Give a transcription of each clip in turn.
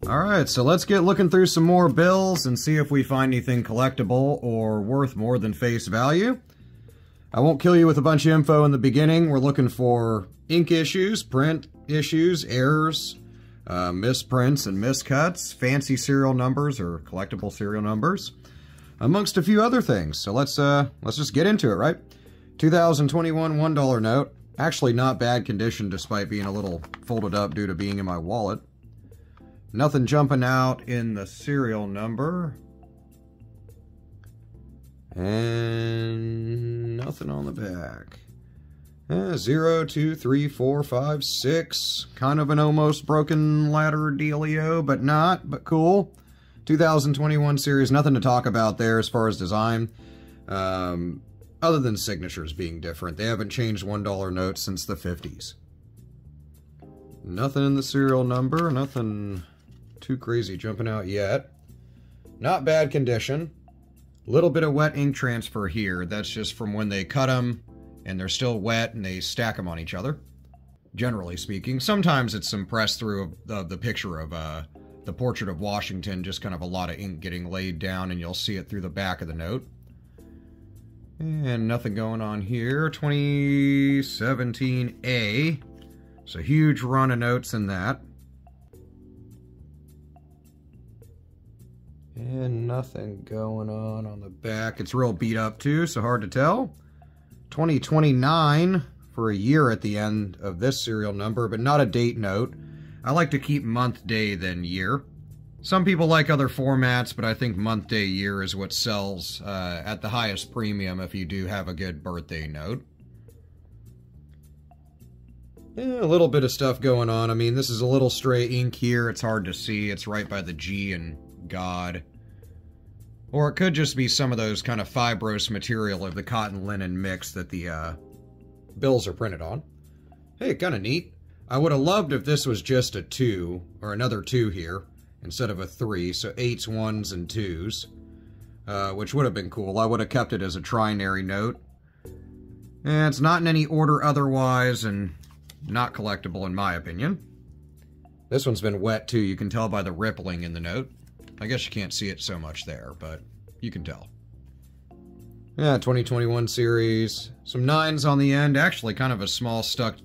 Alright, so let's get looking through some more bills and see if we find anything collectible or worth more than face value. I won't kill you with a bunch of info in the beginning. We're looking for ink issues, print issues, errors, misprints and miscuts, fancy serial numbers or collectible serial numbers, amongst a few other things. So let's just get into it, right? 2021 $1 note. Actually not bad condition despite being a little folded up due to being in my wallet. Nothing jumping out in the serial number. And nothing on the back. 0, 2, 3, 4, 5, 6. Kind of an almost broken ladder dealio, but not, but cool. 2021 series, nothing to talk about there as far as design. Other than signatures being different. They haven't changed $1 notes since the 50s. Nothing in the serial number, nothing too crazy jumping out yet. Not bad condition. Little bit of wet ink transfer here. That's just from when they cut them and they're still wet and they stack them on each other. Generally speaking. Sometimes it's some press through of the picture of the portrait of Washington. Just kind of a lot of ink getting laid down and you'll see it through the back of the note. And nothing going on here. 2017A. So huge run of notes in that. And nothing going on the back. It's real beat up too, so hard to tell. 2029 for a year at the end of this serial number, but not a date note. I like to keep month, day, then year. Some people like other formats, but I think month, day, year is what sells at the highest premium if you do have a good birthday note. Yeah, a little bit of stuff going on. I mean, this is a little stray ink here. It's hard to see. It's right by the G and God. Or it could just be some of those kind of fibrous material of the cotton linen mix that the bills are printed on. Hey, kind of neat. I would have loved if this was just a 2, or another 2 here, instead of a 3, so 8s, 1s, and 2s, which would have been cool. I would have kept it as a trinary note. And it's not in any order otherwise, and not collectible in my opinion. This one's been wet too, you can tell by the rippling in the note. I guess you can't see it so much there, but you can tell. Yeah, 2021 series. Some 9s on the end. Actually, kind of a small stuck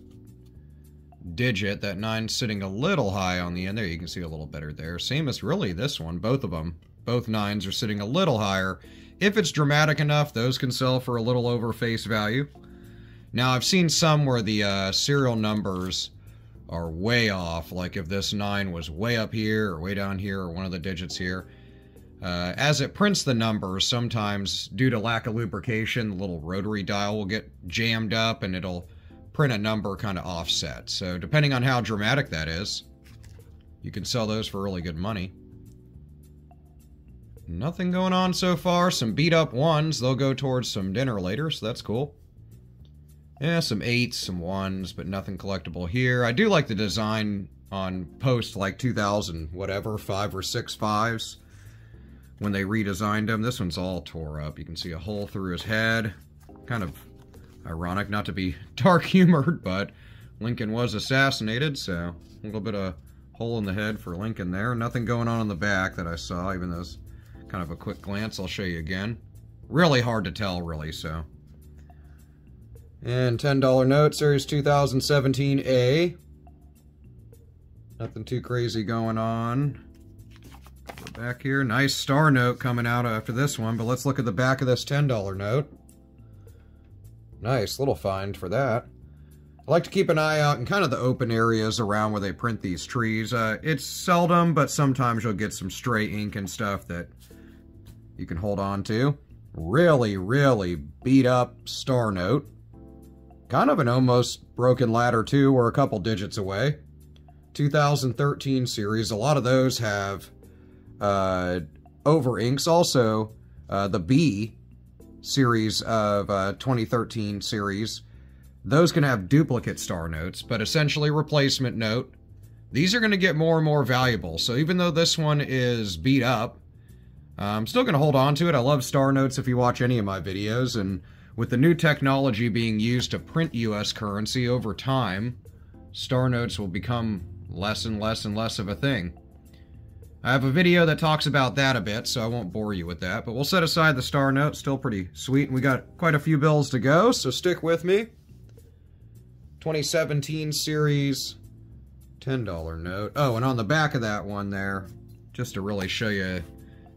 digit. That 9's sitting a little high on the end. There, you can see a little better there. Same as really this one. Both of them. Both 9s are sitting a little higher. If it's dramatic enough, those can sell for a little over face value. Now, I've seen some where the serial numbers are way off, like if this 9 was way up here or way down here or one of the digits here. As it prints the numbers, sometimes due to lack of lubrication, the little rotary dial will get jammed up and it'll print a number kind of offset. So depending on how dramatic that is, you can sell those for really good money. Nothing going on so far. Some beat up 1s. They'll go towards some dinner later, so that's cool. Yeah, some 8s, some 1s, but nothing collectible here. I do like the design on post like 2000, whatever, 5 or 6 5s. When they redesigned them, this one's all tore up. You can see a hole through his head. Kind of ironic, not to be dark humored, but Lincoln was assassinated, so a little bit of hole in the head for Lincoln there. Nothing going on in the back that I saw, even though it's kind of a quick glance. I'll show you again. Really hard to tell, really, so. And $10 note, series 2017A. Nothing too crazy going on. Go back here. Nice star note coming out after this one, but let's look at the back of this $10 note. Nice little find for that. I like to keep an eye out in kind of the open areas around where they print these trees. It's seldom, but sometimes you'll get some stray ink and stuff that you can hold on to. Really, really beat up star note. Kind of an almost broken ladder too, we're a couple digits away. 2013 series, a lot of those have over inks. Also, the B series of 2013 series, those can have duplicate star notes, but essentially replacement note. These are going to get more and more valuable, so even though this one is beat up, I'm still going to hold on to it. I love star notes if you watch any of my videos, and with the new technology being used to print US currency over time, star notes will become less and less and less of a thing. I have a video that talks about that a bit, so I won't bore you with that. But we'll set aside the star note. Still pretty sweet. And we got quite a few bills to go, so stick with me. 2017 series $10 note. Oh, and on the back of that one there, just to really show you,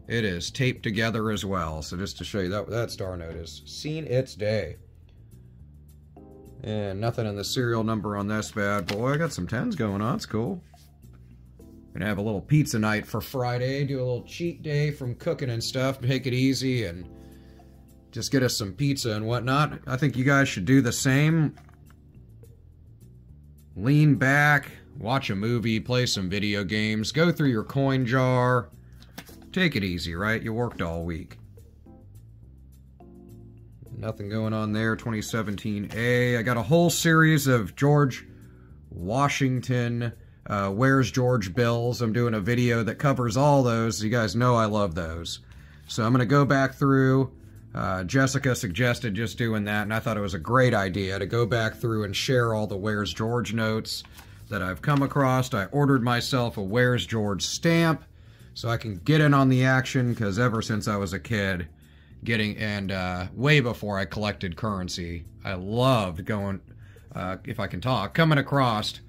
it is taped together as well. So just to show you that star note has seen its day. And nothing in the serial number on this bad boy. I got some 10s going on. It's cool. Gonna have a little pizza night for Friday. Do a little cheat day from cooking and stuff. Make it easy and just get us some pizza and whatnot. I think you guys should do the same. Lean back, watch a movie, play some video games, go through your coin jar. Take it easy, right? You worked all week. Nothing going on there. 2017A. I got a whole series of George Washington Where's George bills. I'm doing a video that covers all those. You guys know I love those. So I'm going to go back through. Jessica suggested just doing that, and I thought it was a great idea to go back through and share all the Where's George notes that I've come across. I ordered myself a Where's George stamp so I can get in on the action, because ever since I was a kid, way before I collected currency, I loved going, if I can talk, coming across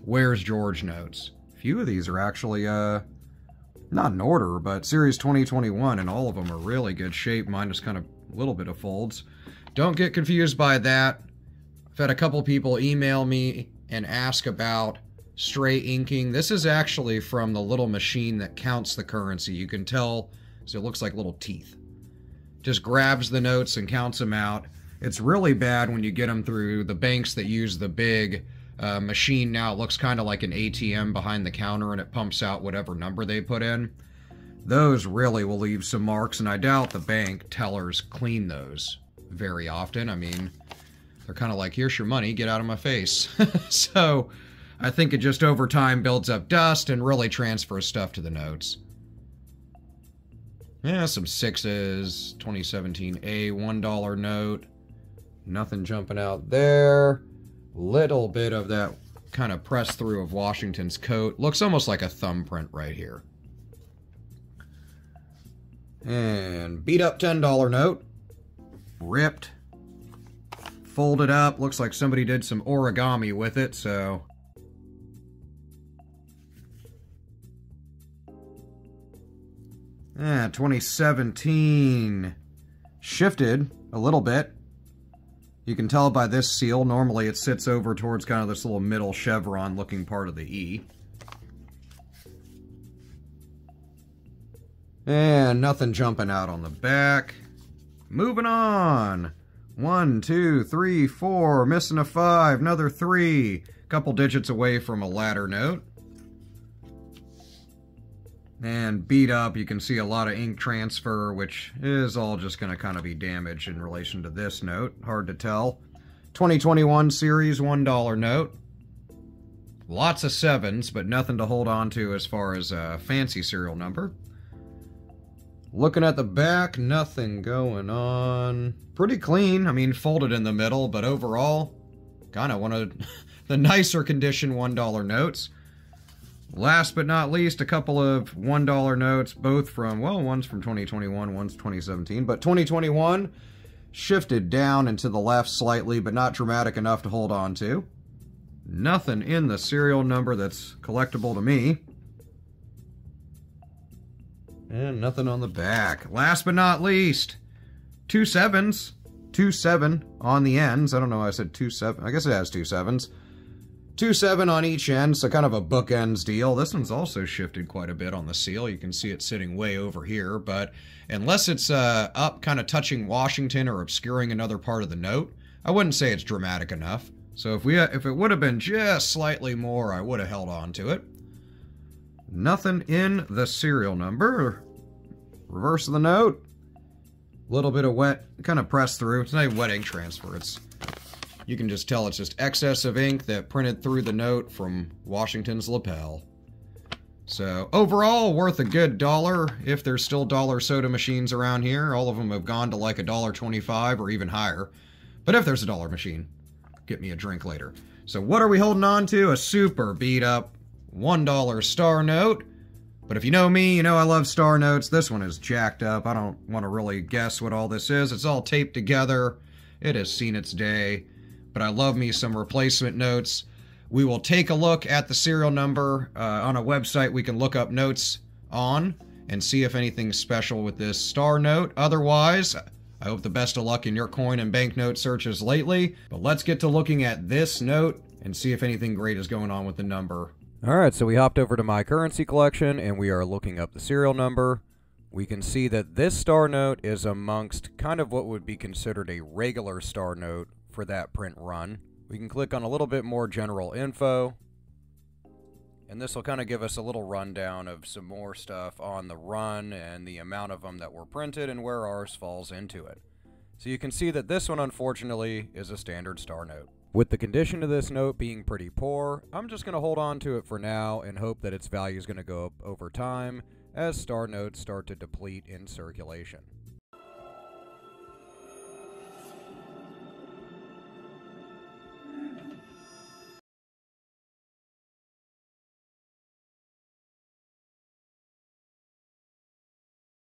Where's George notes. A few of these are actually, not in order, but Series 2021, and all of them are really good shape. Mine is kind of a little bit of folds. Don't get confused by that. I've had a couple people email me and ask about stray inking. This is actually from the little machine that counts the currency. You can tell, so it looks like little teeth. Just grabs the notes and counts them out. It's really bad when you get them through the banks that use the big machine. Now it looks kind of like an ATM behind the counter, and it pumps out whatever number they put in. Those really will leave some marks, and I doubt the bank tellers clean those very often. I mean, they're kind of like, here's your money, get out of my face. So I think it just over time builds up dust and really transfers stuff to the notes. Yeah, some 6s, 2017A $1 note. Nothing jumping out there. Little bit of that kind of press through of Washington's coat. Looks almost like a thumbprint right here. And beat up $10 note. Ripped. Folded up. Looks like somebody did some origami with it, so. Yeah, 2017. Shifted a little bit. You can tell by this seal, normally it sits over towards kind of this little middle chevron looking part of the E. And nothing jumping out on the back. Moving on. 1, 2, 3, 4, missing a 5, another 3. Couple digits away from a ladder note. And beat up, you can see a lot of ink transfer, which is all just going to kind of be damaged in relation to this note. Hard to tell. 2021 series $1 note. Lots of 7s, but nothing to hold on to as far as a fancy serial number. Looking at the back, nothing going on. Pretty clean. I mean, folded in the middle, but overall, kind of one of the nicer condition $1 notes. Last but not least, a couple of $1 notes, both from, well, one's from 2021, one's 2017, but 2021 shifted down and to the left slightly, but not dramatic enough to hold on to. Nothing in the serial number that's collectible to me. And nothing on the back. Last but not least, 2 7s. 2 7 on the ends. I don't know why I said 2 7. I guess it has 2 7s. 2 7 on each end, so kind of a bookends deal. This one's also shifted quite a bit on the seal. You can see it sitting way over here, but unless it's up kind of touching Washington or obscuring another part of the note, I wouldn't say it's dramatic enough. So if it would have been just slightly more, I would have held on to it. Nothing in the serial number. Reverse of the note. Little bit of wet, kind of pressed through. It's not a wet ink transfer. You can just tell it's just excess of ink that printed through the note from Washington's lapel. So overall, worth a good $1 if there's still dollar soda machines around here. All of them have gone to like $1.25 or even higher. But if there's a dollar machine, get me a drink later. So what are we holding on to? A super beat up $1 star note. But if you know me, you know I love star notes. This one is jacked up. I don't want to really guess what all this is. It's all taped together. It has seen its day. But I love me some replacement notes. We will take a look at the serial number on a website we can look up notes on and see if anything's special with this star note. Otherwise, I hope the best of luck in your coin and banknote searches lately. But let's get to looking at this note and see if anything great is going on with the number. Alright, so we hopped over to my currency collection and we are looking up the serial number. We can see that this star note is amongst kind of what would be considered a regular star note for that print run. We can click on a little bit more general info, and this will kind of give us a little rundown of some more stuff on the run and the amount of them that were printed and where ours falls into it. So you can see that this one, unfortunately, is a standard star note. With the condition of this note being pretty poor, I'm just going to hold on to it for now and hope that its value is going to go up over time as star notes start to deplete in circulation.